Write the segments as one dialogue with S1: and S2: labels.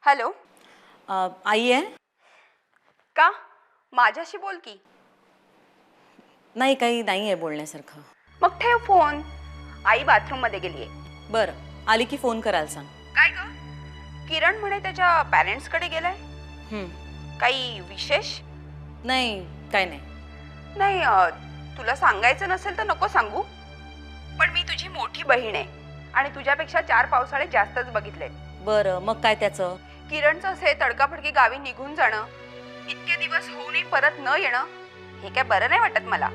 S1: Hello.
S2: आई आहे?
S1: का? माझ्याशी बोल की.
S2: नाही, काही नाही आहे बोलण्यासारखं.
S1: मग ठेव फोन. आई बाथरूम मध्ये गेलीये.
S2: बरं, आली की फोन करायला सांग.
S1: काय ग? किरण म्हणे त्याच्या पॅरेंट्स कडे गेलाय.
S2: हं.
S1: काही विशेष?
S2: नाही, काय नाही.
S1: नाही, तुला सांगायचं नसेल तर नको सांगू. पण मी तुझी मोठी बहीण आहे आणि तुझ्यापेक्षा 4 पावसाळे जास्तच बघितलेत.
S2: बरं, मग काय त्याचं?
S1: किरणचं असे तडकाफडकी गावी निघून जाणं, इतके दिवस होऊनही परत न येणं, हे काय बरं नाही वाटत मला.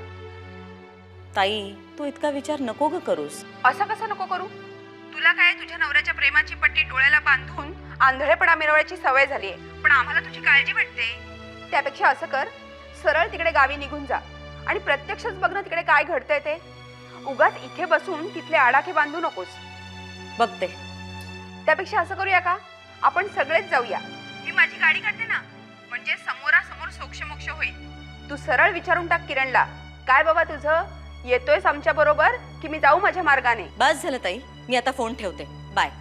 S2: ताई, तू इतका विचार नको ग करूस.
S1: असं कसं नको करू? तुला काय तुझ्या नवऱ्याच्या प्रेमाची पट्टी डोळ्याला बांधून आंधळेपणा मिरवायची सवय झालीये, पण आम्हाला तुझी काळजी वाटते. त्यापेक्षा असं कर, सरळ तिकडे गावी निघून जा आणि प्रत्यक्षच बघ ना तिकडे काय घडतंय ते. उगाच इथे बसून तिथले आडाखे बांधू नकोस.
S2: बघते.
S1: त्यापेक्षा असं करूया का, आपण सगळेच जाऊया. मी माझी गाडी काढते ना, म्हणजे समोरासमोर सोक्षमोक्ष होईल. तू सरळ विचारून टाक किरणला, काय बाबा तुझं, येतोयस आमच्या बरोबर की मी जाऊ माझ्या मार्गाने?
S2: बस झालं ताई, मी आता फोन ठेवते. बाय.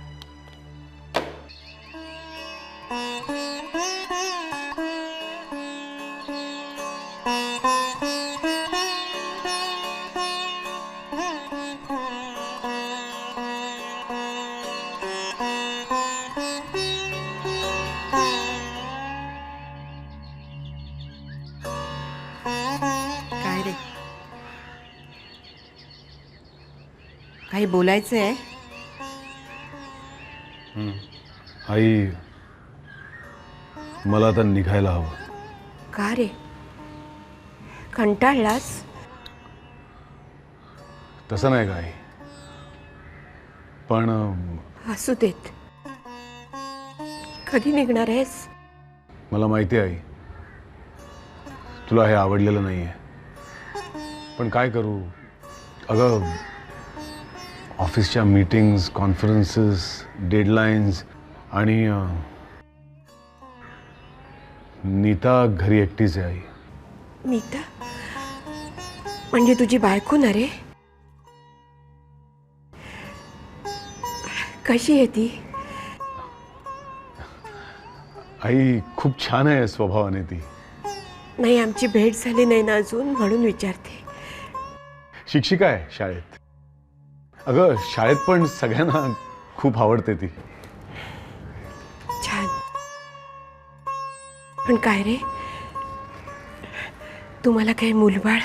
S3: काय रे, काही बोलायचंय?
S4: आई, मला आता निघायला हवं.
S3: का रे, कंटाळलास?
S4: तसं नाही का आई, पण
S3: असू देत. कधी निघणार आहेस?
S4: मला माहिती आहे आई, तुला हे आवडलेलं नाहीये, पण काय करू. अगं, ऑफिसच्या मीटिंग्स, कॉन्फरन्सेस, डेडलाईन्स आणि नीता घरी एकटीच आहे आई.
S3: नीता म्हणजे तुझी बायको ना रे? कशी आहे ती?
S4: आई खूप छान आहे स्वभावाने ती.
S3: नाही, आमची भेट झाली नाही ना अजून, म्हणून विचारते.
S4: शिक्षिका आहे शाळेत. अगं, शाळेत पण सगळ्यांना खूप आवडते ती.
S3: छान. पण काय रे, तुम्हाला काय मूलबाळ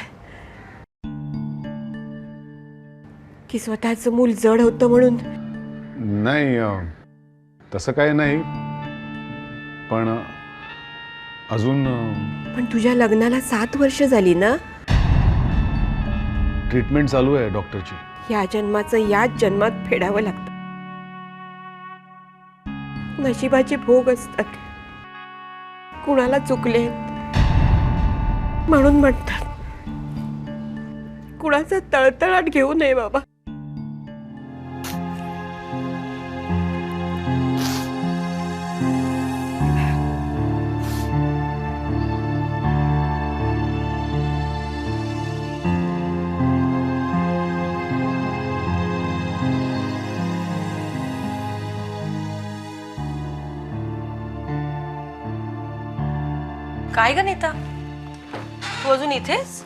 S3: की स्वतःचं मूल जड होतं म्हणून?
S4: नाही, तसं काही नाही, पण अजून
S3: पण तुझ्या लग्नाला 7 वर्ष झाली ना?
S4: ट्रीटमेंट चालू आहे डॉक्टरची.
S3: या जन्माचं याच जन्मात फेडावं लागतं. नशिबाचे भोग असतात. कुणाला चुकले म्हणून म्हणतात. कुणाचा तळतळाट घेऊ नये बाबा.
S5: काय ग नीता, तू अजून इथेच?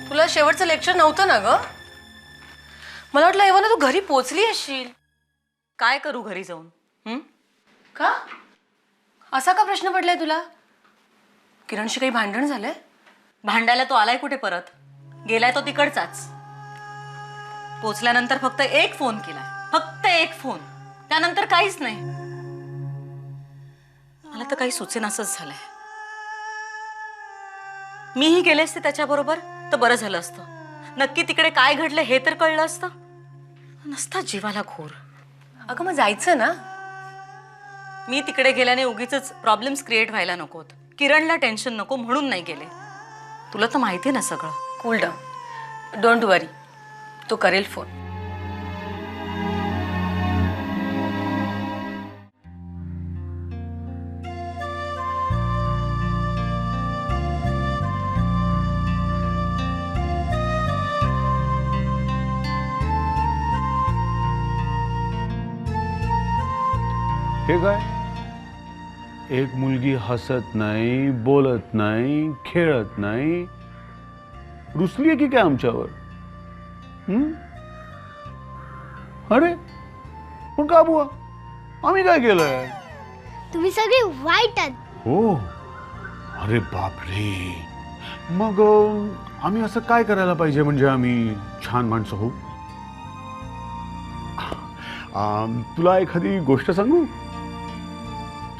S5: तुला शेवटचं लेक्चर नव्हतं ना ग? मला वाटलं एव्हा तू घरी पोचली असशील.
S2: काय करू घरी जाऊन?
S5: का? असा का प्रश्न पडलाय तुला? किरणशी काही भांडण झालंय?
S2: भांडायला तो आलाय कुठे परत? गेलाय तो तिकडचाच. पोचल्यानंतर फक्त एक फोन केलाय, फक्त एक फोन. त्यानंतर काहीच नाही. मला तर काही सुचेनासंच झालंय. मीही गेले असते त्याच्याबरोबर तर बरं झालं असतं. नक्की तिकडे काय घडलं हे तर कळलं असतं. नसता जीवाला घोर.
S5: अगं मग जायचं ना.
S2: मी तिकडे गेल्याने उगीच प्रॉब्लेम्स क्रिएट व्हायला नकोत. किरणला टेन्शन नको म्हणून नाही गेले. तुला तर माहिती आहे ना सगळं.
S5: कूल डाऊन, डोंट वरी. तो करेल फोन.
S4: हे काय? एक मुलगी हसत नाही, बोलत नाही, खेळत नाही, रुसली आहे की काय आमच्यावर? अरे पण का बुवा, आम्ही काय केलंय?
S6: तुम्ही सगळे वाईट आहात.
S4: हो, अरे बापरे. मग आम्ही असं काय करायला पाहिजे म्हणजे आम्ही छान माणसं होऊ? तुला एखादी गोष्ट सांगू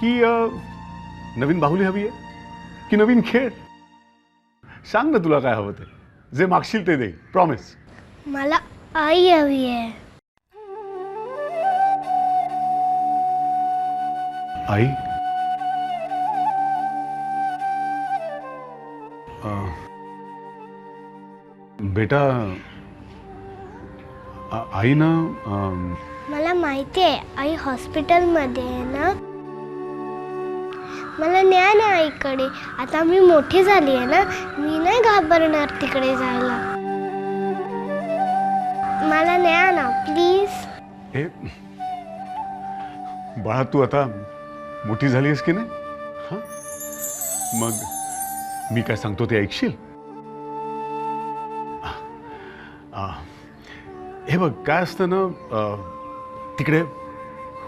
S4: की नवीन बाहुली हवी आहे की नवीन खेळ? सांग ना तुला काय हवं ते, जे मागशील ते दे, प्रॉमिस.
S6: मला आई हवी आहे.
S4: आई? बेटा, आई ना
S6: मला माहिती आहे आई हॉस्पिटलमध्ये आहे ना. मला न्या ना आईकडे. आता मी मोठी झाली आहे ना, मी नाही घाबरणार तिकडे जायला. मला न्या ना प्लीज.
S4: हे बाळा, तू आता मोठी झाली आहेस की नाही? हा, मग मी काय सांगतो ते ऐकशील? हे बघ, काय असतं ना, तिकडे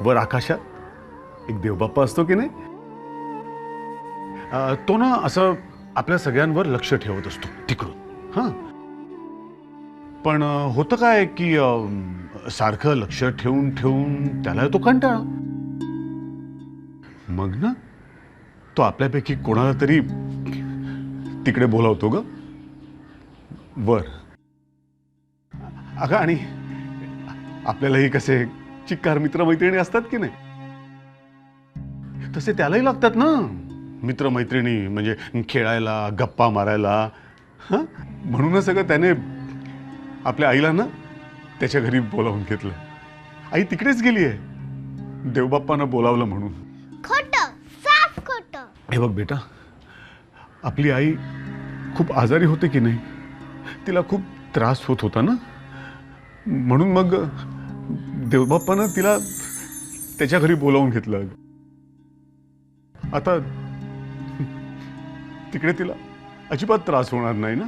S4: वर आकाशात एक देवबाप्पा असतो की नाही, तो ना असं आपल्या सगळ्यांवर लक्ष ठेवत असतो तिकडून. हां, पण होतं काय की सारखं लक्ष ठेवून ठेवून त्याला तो कंटाळा. मग ना तो आपल्यापैकी कोणाला तरी तिकडे बोलावतो ग, वर. अगं, आणि आपल्यालाही कसे चिक्कार मित्रमैत्रिणी असतात की नाही, तसे त्यालाही लागतात ना मित्रमैत्रिणी, म्हणजे खेळायला, गप्पा मारायला. हां, म्हणूनच सगळं त्याने आपल्या आईला ना त्याच्या घरी बोलावून घेतलं. आई तिकडेच गेली आहे, देवबाप्पानं बोलावलं म्हणून.
S6: खोटं, साफ खोटं.
S4: हे बघ बेटा, आपली आई खूप आजारी होते की नाही, तिला खूप त्रास होत होता ना, म्हणून मग देवबाप्पानं तिला त्याच्या घरी बोलावून घेतलं. आता तिकडे तिला अजिबात त्रास होणार नाही ना.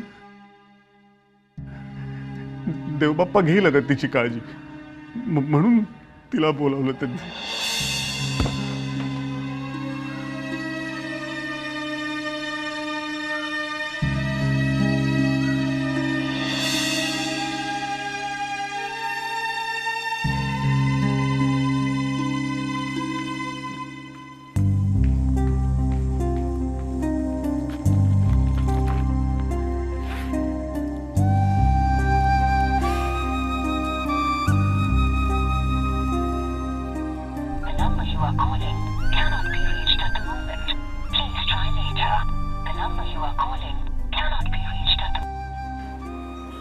S4: देवबाप्पा घेईल अगं तिची काळजी, म्हणून तिला बोलावलं त्यांनी.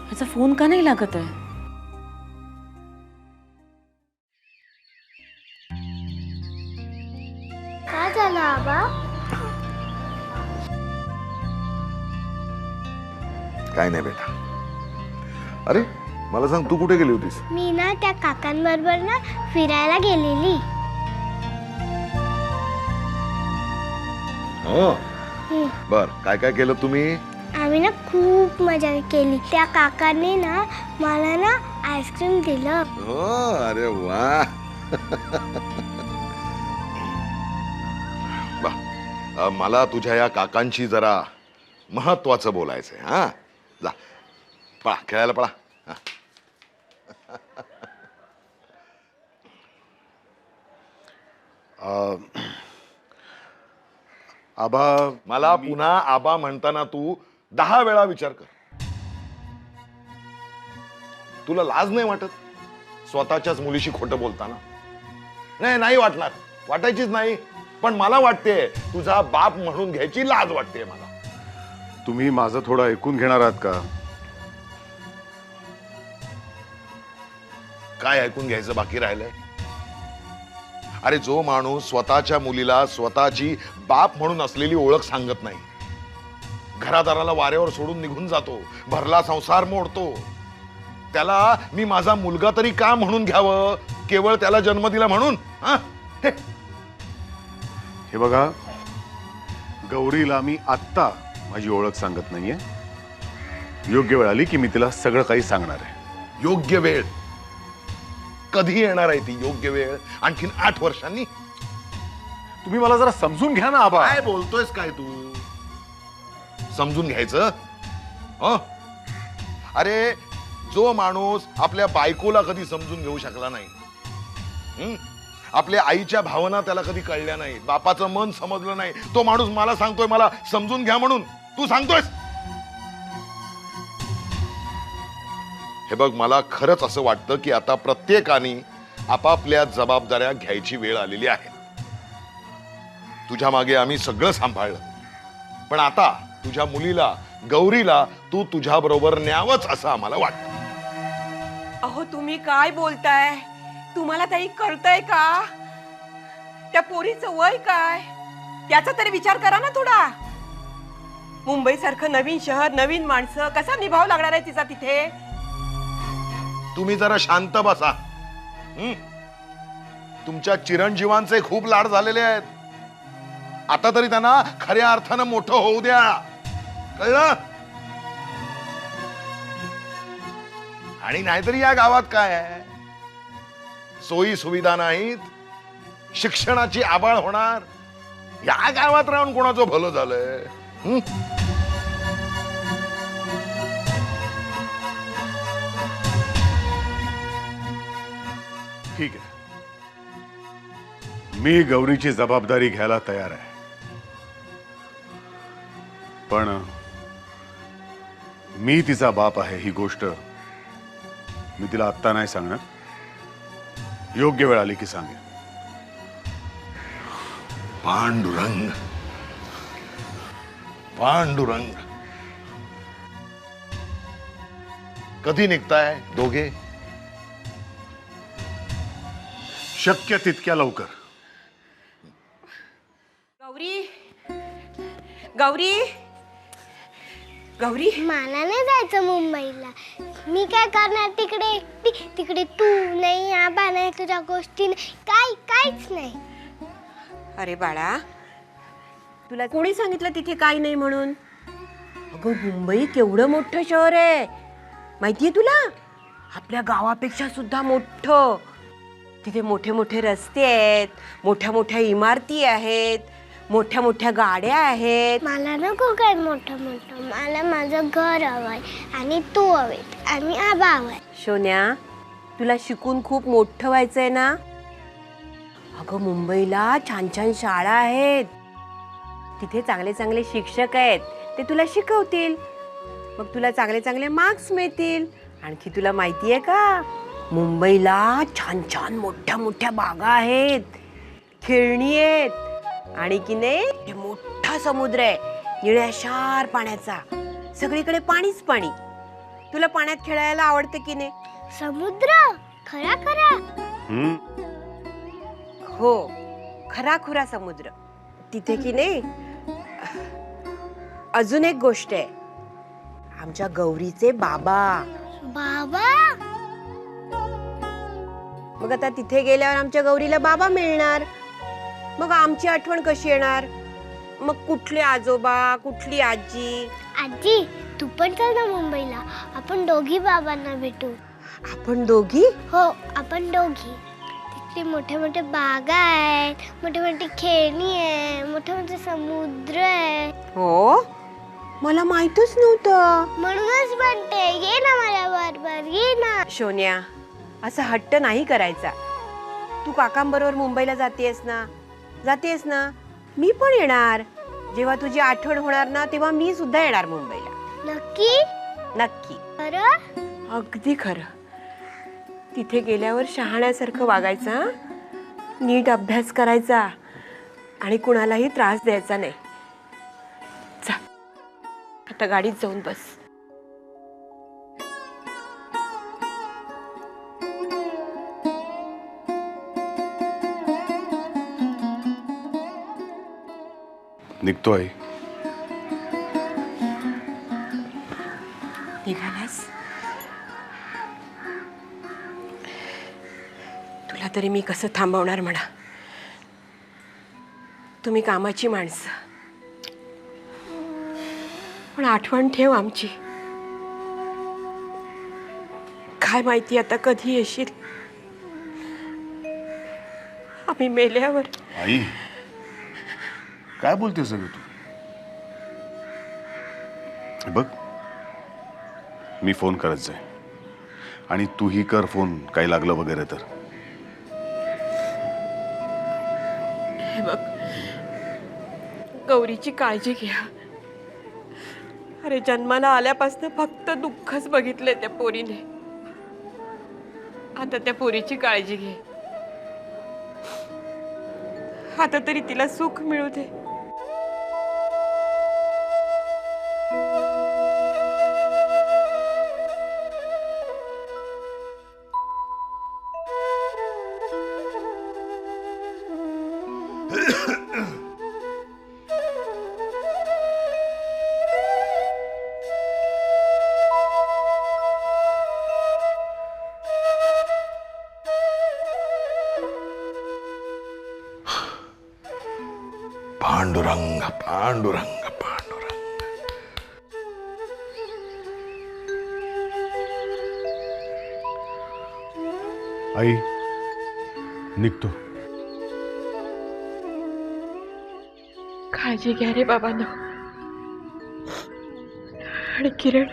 S2: ह्याचा फोन का नाही लागत आहे?
S6: काय झालं आबा?
S7: काय नाही बेटा. अरे मला सांग, तू कुठे गेली होतीस?
S6: मी ना त्या काकांबरोबर ना फिरायला गेलेली.
S7: हो, बर. काय काय केलं तुम्ही?
S6: आम्ही ना खूप मजा केली. त्या काकांनी ना मला ना आईस्क्रीम दिलं.
S7: हो, अरे वा. मला तुझ्या या काकांशी जरा महत्वाचं बोलायचंय. हा, जा पळा, खेळायला पळा.
S4: आबा,
S7: मला पुन्हा आबा म्हणताना तू 10 वेळा विचार कर. तुला लाज नाही वाटत स्वतःच्याच मुलीशी खोटं बोलताना? नाही वाटणार, वाटायचीच नाही. पण मला वाटते तुझा बाप म्हणून घ्यायची लाज वाटते मला.
S4: तुम्ही माझं थोडं ऐकून घेणार आहात का?
S7: काय ऐकून घ्यायचं बाकी राहिलंय? अरे, जो माणूस स्वतःच्या मुलीला स्वतःची बाप म्हणून असलेली ओळख सांगत नाही, घरादाराला वाऱ्यावर सोडून निघून जातो, भरला संसार मोडतो, त्याला मी माझा मुलगा तरी का म्हणून घ्यावं? केवळ त्याला जन्म दिला म्हणून?
S4: हे बघा, गौरीला मी आत्ता माझी ओळख सांगत नाहीये. योग्य वेळ आली की मी तिला सगळं काही सांगणार आहे.
S7: योग्य वेळ कधी येणार आहे ती योग्य वेळ? आणखीन 8 वर्षांनी?
S4: तुम्ही मला जरा समजून घ्या ना आबा.
S7: काय बोलतोयस काय तू? समजून घ्यायचं? हं? अरे, जो माणूस आपल्या बायकोला कधी समजून घेऊ शकला नाही, आपल्या आईच्या भावना त्याला कधी कळल्या नाहीत, बापाचं मन समजलं नाही, तो माणूस मला सांगतोय मला समजून घ्या म्हणून. तू सांगतोयस? हे बघ, मला खरंच असं वाटतं की आता प्रत्येकाने आपापल्या जबाबदाऱ्या घ्यायची वेळ आलेली आहे. तुझ्या मागे आम्ही सगळं सांभाळलं, पण आता तुझ्या मुलीला गौरीला तू तुझ्या बरोबर न्यावंच असं आम्हाला वाटतं.
S3: अहो तुम्ही काय बोलताय? तुम्हाला काही कळतंय का? त्या पोरीचं वय काय त्याचा तरी विचार करा ना थोडा. मुंबई सारखं नवीन शहर, नवीन माणसं, कसा निभाव लागणार आहे तिचा तिथे?
S7: तुम्ही जरा शांत बसा. तुमच्या चिरंजीवांचे खूप लाड झालेले आहेत. आता तरी त्यांना खऱ्या अर्थानं मोठं होऊ द्या, कळलं? आणि नाहीतरी या गावात काय आहे, सोयी सुविधा नाहीत, शिक्षणाची आबाळ होणार. या गावात राहून कोणाचं भलं झालंय?
S4: ठीक आहे, मी गौरीची जबाबदारी घ्यायला तयार आहे. पण मी तिचा बाप आहे ही गोष्ट मी तिला आत्ता नाही सांगणार. योग्य वेळ आली की सांगेन.
S7: पांडुरंग, पांडुरंग. कधी निघताय दोघे?
S4: शक्य तितक्या लवकर.
S3: गौरी, गौरी, गौरी.
S6: मला नाही जायचं मुंबईला. मी काय करणार तिकडे एकटी? तिकडे तू नाही, आबा नाही, तुझ्या गोष्टी नाही, काहीच नाही.
S3: अरे बाळा, तुला कोणी सांगितलं तिथे काही नाही म्हणून? अगं मुंबई केवढं मोठं शहर आहे माहितीये तुला? आपल्या गावापेक्षा सुद्धा मोठं. तिथे मोठे मोठे रस्ते आहेत, मोठ्या मोठ्या इमारती आहेत, मोठ्या मोठ्या गाड्या आहेत.
S6: मला नको काय मोठं मोठं. मला माझं घर हवंय आणि तू हवे आणि आबा हवाय.
S3: सोन्या, तुला शिकून खूप मोठं व्हायचंय ना? अगं मुंबईला छान छान शाळा आहेत, तिथे चांगले चांगले शिक्षक आहेत, ते तुला शिकवतील. मग तुला चांगले चांगले मार्क्स मिळतील. आणखी तुला माहिती आहे का, मुंबईला छान छान मोठ्या मोठ्या बागा आहेत, खेळणी आहेत, आणि की नाही मोठा समुद्र आहे निळ्याशार पाण्याचा. सगळीकडे पाणीच पाणी. तुला पाण्यात खेळायला आवडतं की नाही?
S6: समुद्र खरा खरा?
S3: हो, खरा खुरा समुद्र. तिथे की नाही अजून एक गोष्ट आहे, आमच्या गौरीचे बाबा.
S6: बाबा?
S3: मग आता तिथे गेल्यावर आमच्या गौरीला बाबा मिळणार. मग आमची आठवण कशी येणार? मग कुठले आजोबा, कुठली आजी?
S6: आजी, तू पण चल ना मुंबईला. आपण दोघी बाबांना भेटू.
S3: आपण दोघी?
S6: हो, आपण दोघी. तिथे मोठे मोठे बागा आहेत, मोठे मोठे खेळणी आहे, मोठे मोठे समुद्र आहे.
S3: हो, मला माहितच नव्हतं.
S6: म्हणूनच म्हणते, ये ना माझ्या बरोबर, ये ना.
S3: सोन्या, असं हट्ट नाही करायचा. तू काकांबरोबर मुंबईला जातेस ना? जातेस ना? मी पण येणार. जेव्हा तुझी आठवण होणार ना, तेव्हा मी सुद्धा येणार मुंबईला.
S6: नक्की?
S3: नक्की.
S6: खरं?
S3: अगदी खरं. तिथे गेल्यावर शहाण्यासारखं वागायचं, हं? नीट अभ्यास करायचा आणि कुणालाही त्रास द्यायचा नाही. जा, आता गाडीत जाऊन बस.
S4: निघतोय.
S3: निघालास? तुला तरी मी कसं थांबवणार म्हणा. तुम्ही कामाची माणसं, पण आठवण ठेव आमची. काय माहिती आता कधी येशील. आम्ही मेल्यावर.
S4: आई काय बोलते सगळं तू? बघ, मी फोन करत जाय आणि तूही कर फोन, काही लागलं वगैरे तर.
S3: हे बघ, गौरीची काळजी घ्या. अरे जन्माला आल्यापासून फक्त दुःखच बघितलंय त्या पोरीने. आता त्या पोरीची काळजी घे. आता तरी तिला सुख मिळू दे.
S7: पांडुरंग पांडुरंग पांडुरंग.
S4: आई निघतो.
S3: काळजी घ्या रे बाबांनो. आणि किरण,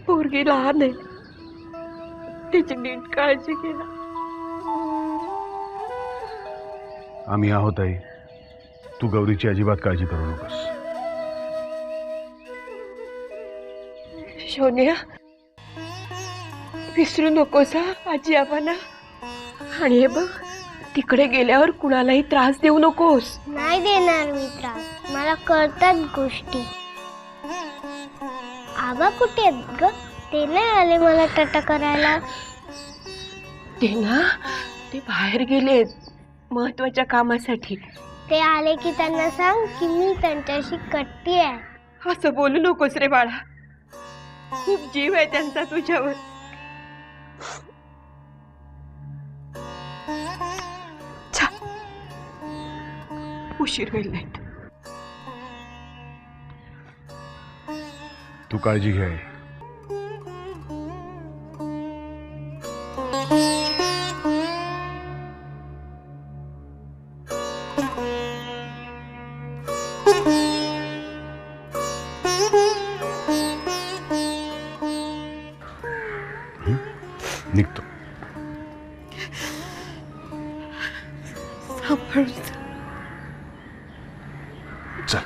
S3: पोरगी लहान आहे, तिची नीट काळजी घ्या.
S4: आम्ही आहोत आई, तू गौरीची अजिबात काळजी करू नकोस.
S3: सोनिया, विसरू नकोस हा आजी आबांना. आणि हे बघ, तिकडे गेल्यावर कुणालाही त्रास देऊ नकोस.
S6: नाही देणार मी त्रास, मला कळतात गोष्टी. आबा कुठे आहेत ग? ते नाही आले मला टाटा करायला.
S3: ते ना, ते बाहेर गेलेत महत्वाच्या कामासाठी.
S6: ते आले की त्यांना सांग की मी त्यांच्याशी कट्टी आहे.
S3: असं बोलू नकोस रे बाळा, खूप जीव आहे त्यांचा तुझ्यावर. चा, उशीर होईल नाही.
S4: तू काळजी घे आई. निघतो. चल.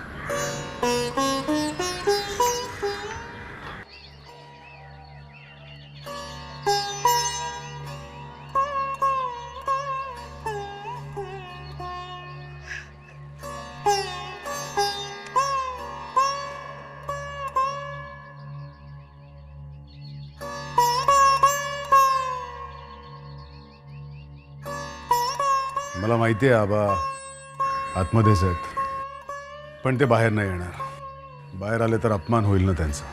S4: मला माहिती आहे आबा आतमध्येच आहेत, पण ते बाहेर नाही येणार. बाहेर आले तर अपमान होईल ना त्यांचा.